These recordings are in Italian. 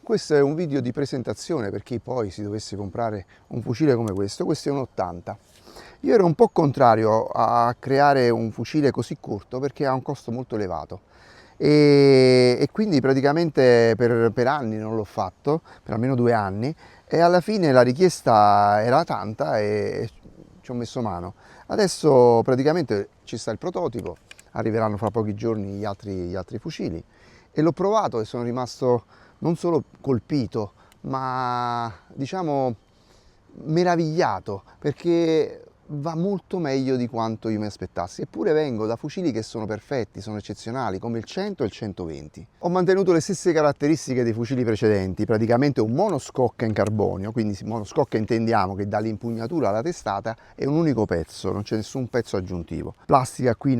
Questo è un video di presentazione per chi poi si dovesse comprare un fucile come questo. Questo è un 80. Io ero un po' contrario a creare un fucile così corto perché ha un costo molto elevato e quindi praticamente per anni non l'ho fatto, per almeno 2 anni, e alla fine la richiesta era tanta e ci ho messo mano. Adesso praticamente ci sta il prototipo, arriveranno fra pochi giorni gli altri fucili e l'ho provato e sono rimasto non solo colpito, ma diciamo meravigliato, perché va molto meglio di quanto io mi aspettassi. Eppure vengo da fucili che sono perfetti, sono eccezionali, come il 100 e il 120. Ho mantenuto le stesse caratteristiche dei fucili precedenti, praticamente un monoscocca in carbonio, quindi monoscocca intendiamo che dall'impugnatura alla testata è un unico pezzo, non c'è nessun pezzo aggiuntivo. Plastica qui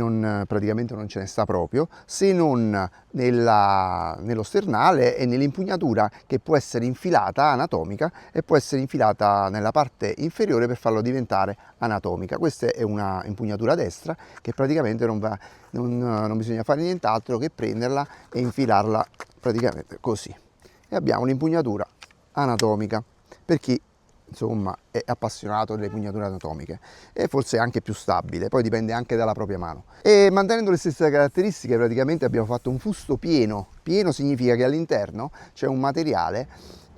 praticamente non ce ne sta proprio, se non nello sternale e nell'impugnatura, che può essere infilata anatomica e può essere infilata nella parte inferiore per farlo diventare anatomica. Questa è una impugnatura destra che praticamente non bisogna fare nient'altro che prenderla e infilarla praticamente così. E abbiamo un'impugnatura anatomica per chi insomma è appassionato delle impugnature anatomiche, e forse anche più stabile, poi dipende anche dalla propria mano. E mantenendo le stesse caratteristiche praticamente abbiamo fatto un fusto pieno. Pieno significa che all'interno c'è un materiale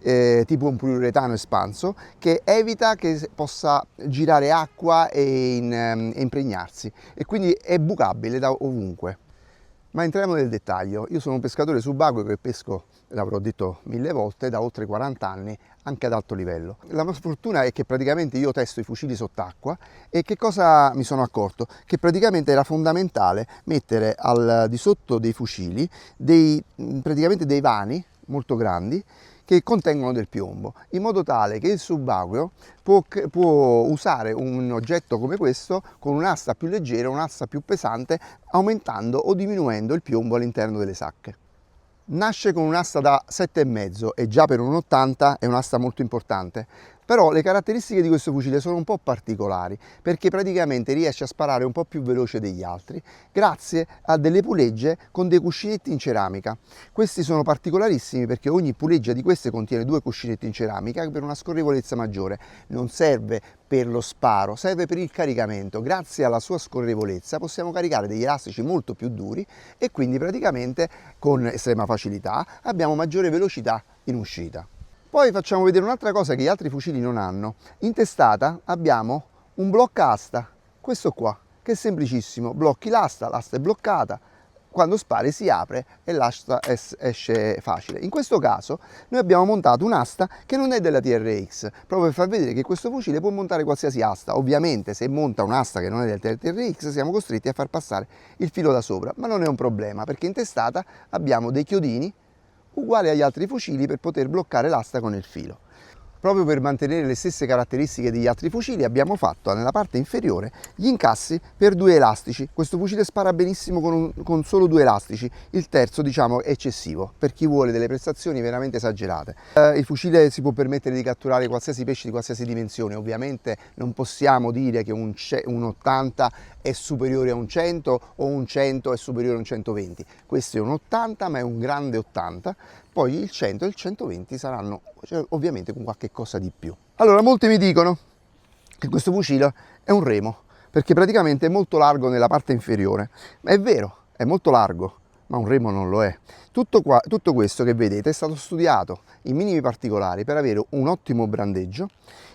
tipo un poliuretano espanso che evita che possa girare acqua e impregnarsi, e quindi è bucabile da ovunque. Ma entriamo nel dettaglio. Io sono un pescatore subacqueo che pesco, l'avrò detto 1000 volte, da oltre 40 anni, anche ad alto livello. La mia sfortuna è che praticamente io testo i fucili sott'acqua, e che cosa mi sono accorto? Che praticamente era fondamentale mettere al di sotto dei fucili praticamente dei vani molto grandi che contengono del piombo, in modo tale che il subacqueo può usare un oggetto come questo con un'asta più leggera, un'asta più pesante, aumentando o diminuendo il piombo all'interno delle sacche. Nasce con un'asta da 7,5 e già per un 80 è un'asta molto importante. Però le caratteristiche di questo fucile sono un po' particolari, perché praticamente riesce a sparare un po' più veloce degli altri grazie a delle pulegge con dei cuscinetti in ceramica. Questi sono particolarissimi perché ogni puleggia di queste contiene 2 cuscinetti in ceramica per una scorrevolezza maggiore. Non serve per lo sparo, serve per il caricamento. Grazie alla sua scorrevolezza possiamo caricare degli elastici molto più duri e quindi praticamente con estrema facilità abbiamo maggiore velocità in uscita. Poi facciamo vedere un'altra cosa che gli altri fucili non hanno. In testata abbiamo un blocca asta, questo qua, che è semplicissimo. Blocchi l'asta è bloccata, quando spari si apre e l'asta esce facile. In questo caso noi abbiamo montato un'asta che non è della TRX, proprio per far vedere che questo fucile può montare qualsiasi asta. Ovviamente se monta un'asta che non è del TRX siamo costretti a far passare il filo da sopra, ma non è un problema perché in testata abbiamo dei chiodini uguali agli altri fucili per poter bloccare l'asta con il filo. Proprio per mantenere le stesse caratteristiche degli altri fucili abbiamo fatto nella parte inferiore gli incassi per 2 elastici. Questo fucile spara benissimo con solo 2 elastici, il terzo diciamo è eccessivo per chi vuole delle prestazioni veramente esagerate. Il fucile si può permettere di catturare qualsiasi pesce di qualsiasi dimensione. Ovviamente non possiamo dire che un 80 è superiore a un 100 o un 100 è superiore a un 120. Questo è un 80 ma è un grande 80. Poi il 100 e il 120 saranno ovviamente con qualche cosa di più. Allora, molti mi dicono che questo fucile è un remo, perché praticamente è molto largo nella parte inferiore. È vero, è molto largo, ma un remo non lo è. Tutto questo che vedete è stato studiato in minimi particolari per avere un ottimo brandeggio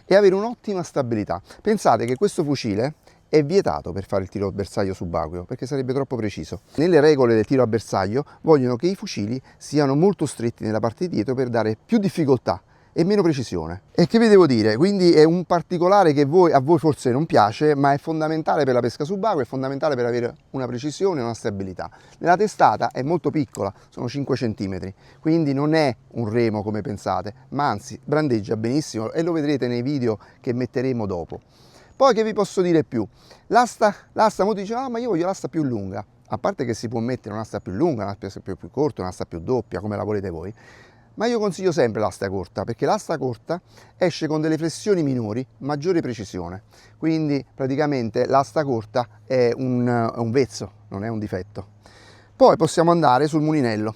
e avere un'ottima stabilità. Pensate che questo fucile è vietato per fare il tiro a bersaglio subacqueo perché sarebbe troppo preciso. Nelle regole del tiro a bersaglio vogliono che i fucili siano molto stretti nella parte di dietro per dare più difficoltà e meno precisione. E che vi devo dire? Quindi è un particolare che a voi forse non piace, ma è fondamentale per la pesca subacquea, è fondamentale per avere una precisione e una stabilità. Nella testata è molto piccola, sono 5 cm, quindi non è un remo come pensate, ma anzi brandeggia benissimo e lo vedrete nei video che metteremo dopo. Poi che vi posso dire più? L'asta, molti dicono, ma io voglio l'asta più lunga. A parte che si può mettere un'asta più lunga, un'asta più corta, un'asta più doppia, come la volete voi. Ma io consiglio sempre l'asta corta, perché l'asta corta esce con delle flessioni minori, maggiore precisione. Quindi praticamente l'asta corta è un vezzo, non è un difetto. Poi possiamo andare sul mulinello.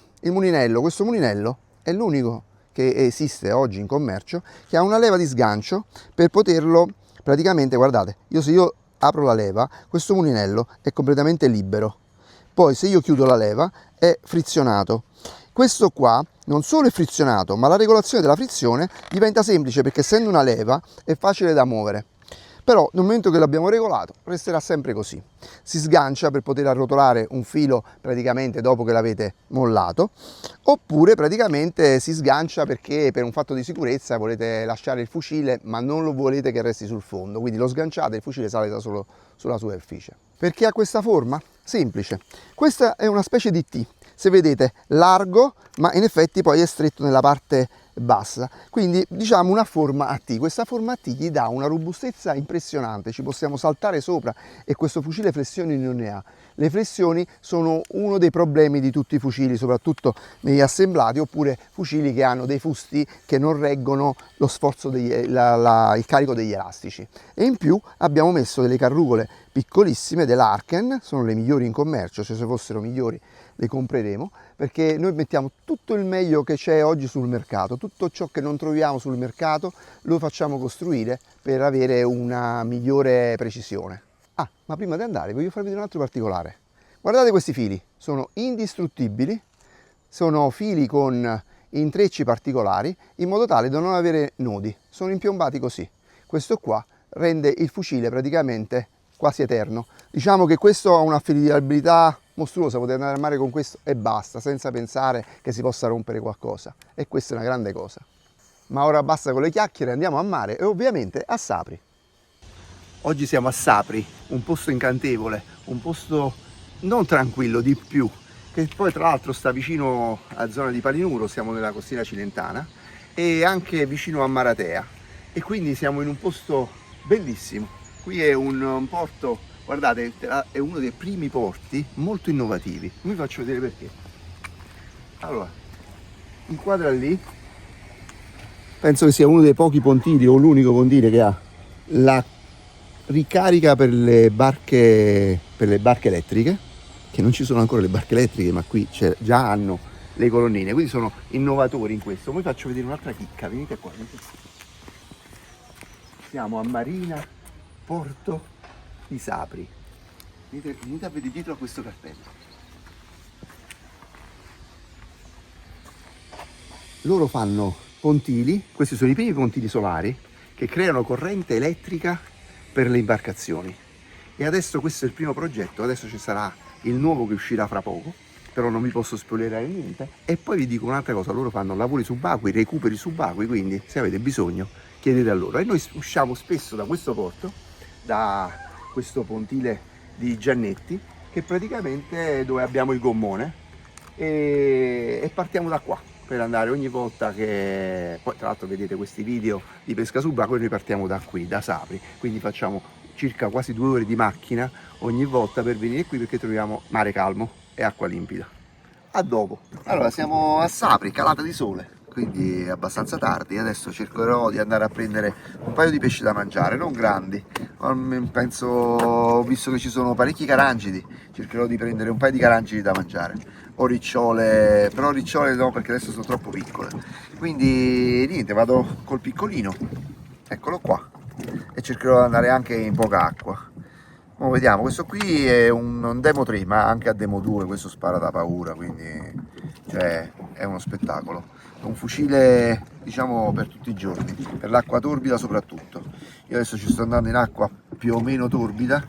Questo mulinello è l'unico che esiste oggi in commercio, che ha una leva di sgancio per poterlo praticamente, guardate, se io apro la leva, questo mulinello è completamente libero. Poi se io chiudo la leva è frizionato. Questo qua non solo è frizionato, ma la regolazione della frizione diventa semplice perché essendo una leva è facile da muovere. Però nel momento che l'abbiamo regolato resterà sempre così. Si sgancia per poter arrotolare un filo praticamente dopo che l'avete mollato, oppure praticamente si sgancia perché per un fatto di sicurezza volete lasciare il fucile ma non lo volete che resti sul fondo, quindi lo sganciate e il fucile sale da solo sulla superficie. Perché ha questa forma? Semplice. Questa è una specie di T, se vedete largo ma in effetti poi è stretto nella parte bassa, quindi diciamo una forma a T. Questa forma a T gli dà una robustezza impressionante, ci possiamo saltare sopra e questo fucile flessioni non ne ha. Le flessioni sono uno dei problemi di tutti i fucili, soprattutto negli assemblati, oppure fucili che hanno dei fusti che non reggono lo sforzo il carico degli elastici. E in più abbiamo messo delle carrucole piccolissime dell'Arken, sono le migliori in commercio, cioè se fossero migliori le compreremo, perché noi mettiamo tutto il meglio che c'è oggi sul mercato, tutto ciò che non troviamo sul mercato lo facciamo costruire per avere una migliore precisione. Ah, ma prima di andare voglio farvi vedere un altro particolare. Guardate questi fili, sono indistruttibili, sono fili con intrecci particolari in modo tale da non avere nodi, sono impiombati così. Questo qua rende il fucile praticamente quasi eterno. Diciamo che questo ha un'affidabilità mostruosa, potete andare al mare con questo e basta, senza pensare che si possa rompere qualcosa, e questa è una grande cosa. Ma ora basta con le chiacchiere, andiamo a mare e ovviamente a Sapri. Oggi siamo a Sapri, un posto incantevole, un posto non tranquillo di più, che poi tra l'altro sta vicino alla zona di Palinuro, siamo nella costiera cilentana e anche vicino a Maratea, e quindi siamo in un posto bellissimo. Qui è un porto, guardate, è uno dei primi porti molto innovativi. Vi faccio vedere perché. Allora, inquadra lì, penso che sia uno dei pochi pontili o l'unico pontile che ha la ricarica per le barche elettriche, che non ci sono ancora le barche elettriche, ma qui già hanno le colonnine, quindi sono innovatori in questo. Vi faccio vedere un'altra chicca, venite qua. Siamo a Marina Porto di Sapri. Venite a vedere dietro a questo cartello. Loro fanno pontili, questi sono i primi pontili solari che creano corrente elettrica per le imbarcazioni, e adesso questo è il primo progetto, adesso ci sarà il nuovo che uscirà fra poco, però non vi posso spoilerare niente. E poi vi dico un'altra cosa, loro fanno lavori subacquei, recuperi subacquei, quindi se avete bisogno chiedete a loro. E noi usciamo spesso da questo porto, da questo pontile di Giannetti, che praticamente è dove abbiamo il gommone, e partiamo da qua per andare ogni volta che, poi tra l'altro vedete questi video di pesca subacquea, noi partiamo da qui, da Sapri, quindi facciamo circa quasi 2 ore di macchina ogni volta per venire qui, perché troviamo mare calmo e acqua limpida. A dopo. Allora, siamo a Sapri, calata di sole, quindi è abbastanza tardi. Adesso cercherò di andare a prendere un paio di pesci da mangiare, non grandi, penso, visto che ci sono parecchi carangidi, cercherò di prendere un paio di carangidi da mangiare, o ricciole, però ricciole no, perché adesso sono troppo piccole, quindi niente, vado col piccolino, eccolo qua, e cercherò di andare anche in poca acqua. Ora vediamo, questo qui è un Demo 3, ma anche a Demo 2 questo spara da paura, quindi cioè, è uno spettacolo. È un fucile, diciamo, per tutti i giorni, per l'acqua torbida soprattutto. Io adesso ci sto andando in acqua più o meno torbida,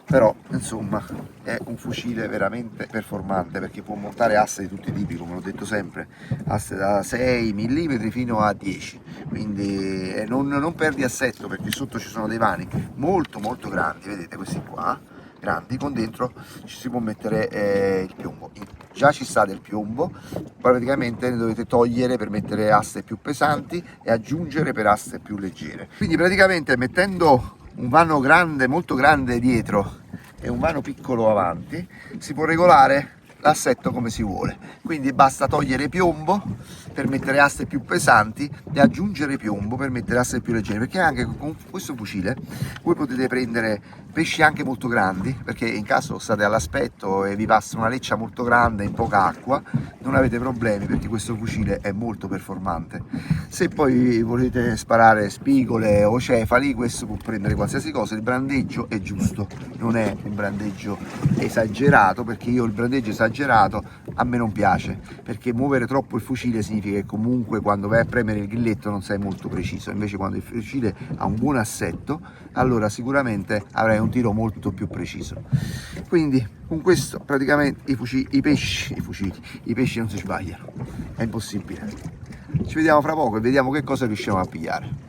però insomma è un fucile veramente performante, perché può montare aste di tutti i tipi, come ho detto sempre, aste da 6 mm fino a 10, quindi non perdi assetto, perché sotto ci sono dei vani molto grandi, vedete questi qua, grandi, con dentro ci si può mettere il piombo. Già ci sta del piombo, praticamente ne dovete togliere per mettere aste più pesanti e aggiungere per aste più leggere. Quindi praticamente mettendo un vano grande, molto grande dietro e un vano piccolo avanti, si può regolare l'assetto come si vuole. Quindi basta togliere piombo per mettere aste più pesanti e aggiungere piombo per mettere aste più leggere, perché anche con questo fucile voi potete prendere pesci anche molto grandi, perché in caso state all'aspetto e vi passa una leccia molto grande in poca acqua, non avete problemi perché questo fucile è molto performante. Se poi volete sparare spigole o cefali, questo può prendere qualsiasi cosa, il brandeggio è giusto, non è un brandeggio esagerato, perché io il brandeggio esagerato a me non piace, perché muovere troppo il fucile significa che comunque quando vai a premere il grilletto non sei molto preciso, invece quando il fucile ha un buon assetto, allora sicuramente avrai un tiro molto più preciso. Quindi con questo praticamente i pesci non si sbagliano, è impossibile. Ci vediamo fra poco e vediamo che cosa riusciamo a pigliare.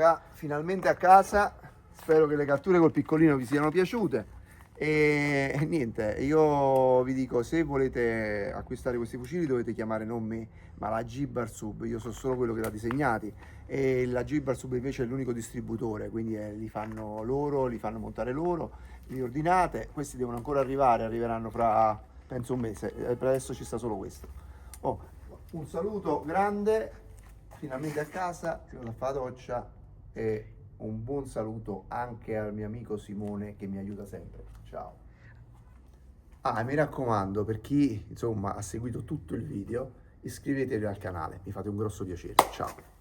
Raga, finalmente a casa, spero che le catture col piccolino vi siano piaciute e niente, io vi dico, se volete acquistare questi fucili dovete chiamare non me ma la Gibar Sub, io so solo quello che l'ha disegnati e la Gibar Sub invece è l'unico distributore, quindi li fanno loro, li fanno montare loro, li ordinate, questi devono ancora arrivare, arriveranno fra penso un mese, per adesso ci sta solo questo. Oh, un saluto grande, finalmente a casa, ti vado a fare la doccia e un buon saluto anche al mio amico Simone che mi aiuta sempre. Ciao. Ah, e mi raccomando, per chi insomma ha seguito tutto il video, iscrivetevi al canale, mi fate un grosso piacere. Ciao.